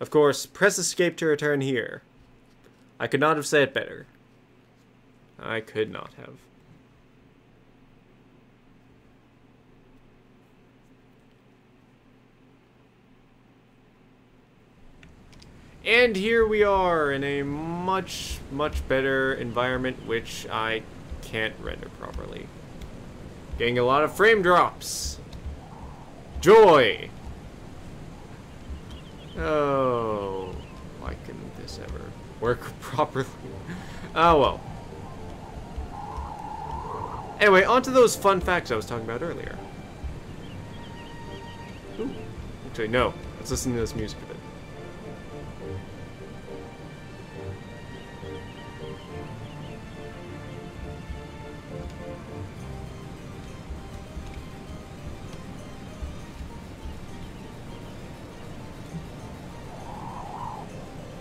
Of course, press escape to return here. I could not have said it better. I could not have. And here we are in a much, much better environment, which I can't render properly. Getting a lot of frame drops. Joy! Oh, why couldn't this ever work properly? Oh well. Anyway, on to those fun facts I was talking about earlier. Ooh. Actually, no. Let's listen to this music a bit.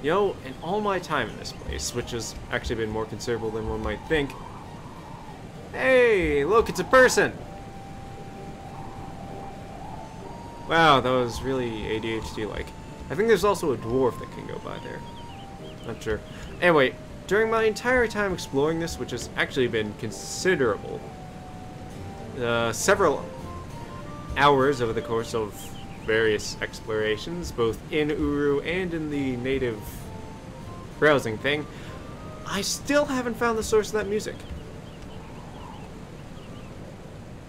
You know, in all my time in this place, which has actually been more considerable than one might think. Hey, look, it's a person! Wow, that was really ADHD-like. I think there's also a dwarf that can go by there. Not sure. Anyway, during my entire time exploring this, which has actually been considerable, several hours over the course of various explorations, both in Uru and in the native browsing thing, I still haven't found the source of that music.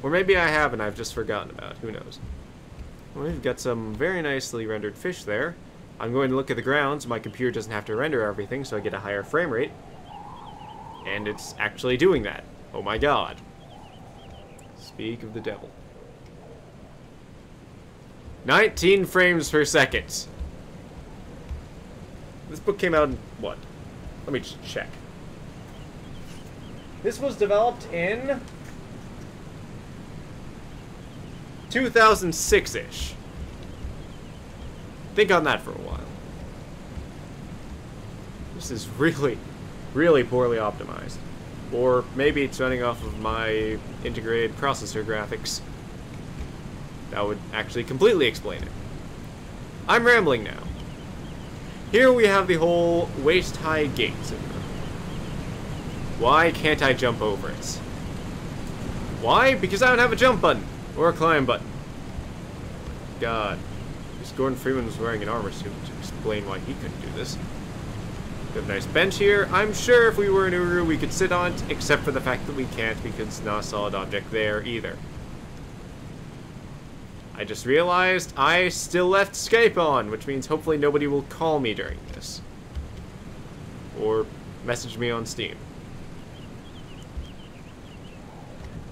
Or maybe I have and I've just forgotten about it, who knows. Well, we've got some very nicely rendered fish there. I'm going to look at the ground so my computer doesn't have to render everything so I get a higher frame rate. And it's actually doing that. Oh my god. Speak of the devil. 19 frames per second. This book came out in what? Let me just check. This was developed in 2006-ish. Think on that for a while. This is really, really poorly optimized. Or maybe it's running off of my integrated processor graphics. That would actually completely explain it. I'm rambling now. Here we have the whole waist-high gate syndrome. Why can't I jump over it? Why? Because I don't have a jump button. Or a climb button. God. This Gordon Freeman was wearing an armor suit to explain why he couldn't do this. We have a nice bench here. I'm sure if we were in Uru we could sit on it, except for the fact that we can't because it's not a solid object there either. I just realized I still left Skype on, which means hopefully nobody will call me during this. Or message me on Steam.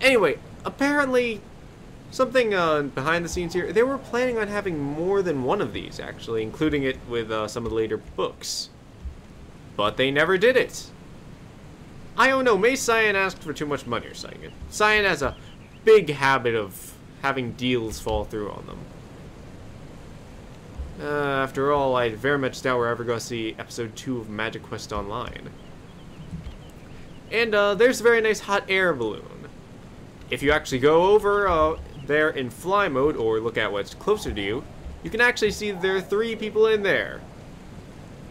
Anyway, apparently, something behind the scenes here, they were planning on having more than one of these, actually, including it with some of the later books. But they never did it. I don't know, maybe Cyan asked for too much money or something. Cyan has a big habit of having deals fall through on them. After all, I very much doubt we're ever going to see episode 2 of Magic Quest Online. And there's a very nice hot air balloon. If you actually go over there in fly mode, or look at what's closer to you, you can actually see there are 3 people in there.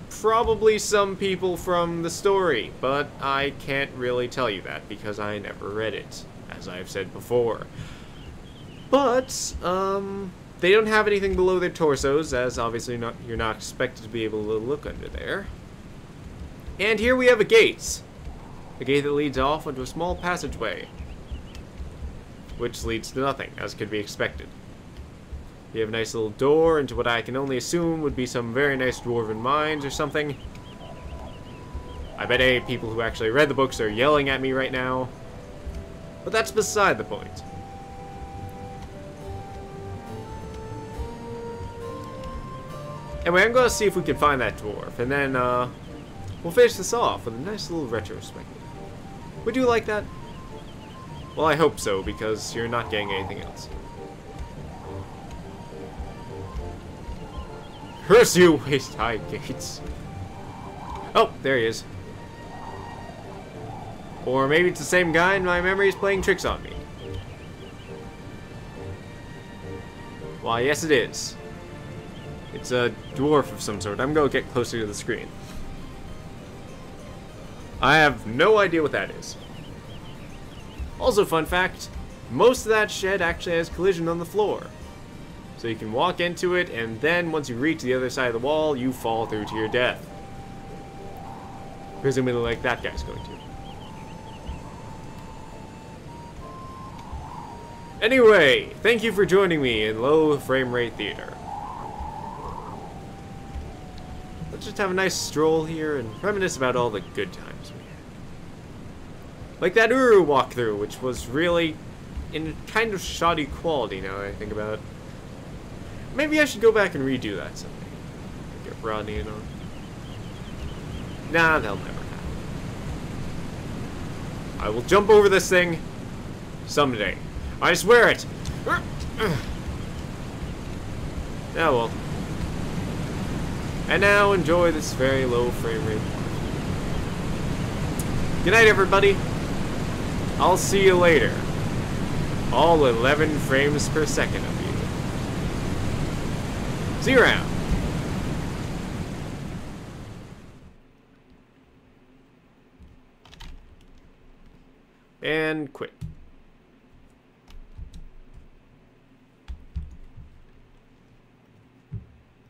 Probably some people from the story, but I can't really tell you that because I never read it, as I've said before. But, they don't have anything below their torsos, as obviously you're not expected to be able to look under there. And here we have a gate. A gate that leads off into a small passageway. Which leads to nothing, as could be expected. You have a nice little door into what I can only assume would be some very nice dwarven mines or something. I bet people who actually read the books are yelling at me right now. But that's beside the point. Anyway, I'm going to see if we can find that dwarf, and then we'll finish this off with a nice little retrospective. Would you like that? Well, I hope so, because you're not getting anything else. Curse you, waist-high gates. Oh, there he is. Or maybe it's the same guy and my memory is playing tricks on me. Why, yes it is. It's a dwarf of some sort. I'm going to get closer to the screen. I have no idea what that is. Also, fun fact, most of that shed actually has collision on the floor. So you can walk into it, and then once you reach the other side of the wall, you fall through to your death. Presumably like that guy's going to. Anyway, thank you for joining me in low frame rate theater. Let's just have a nice stroll here and reminisce about all the good times we had. Like that Uru walkthrough, which was really in kind of shoddy quality now that I think about it. Maybe I should go back and redo that someday. Get Rodney in on. Nah, that'll never happen. I will jump over this thing someday. I swear it! Yeah, well. And now enjoy this very low frame rate. Good night, everybody. I'll see you later. All 11 frames per second of you. See you around. And quit.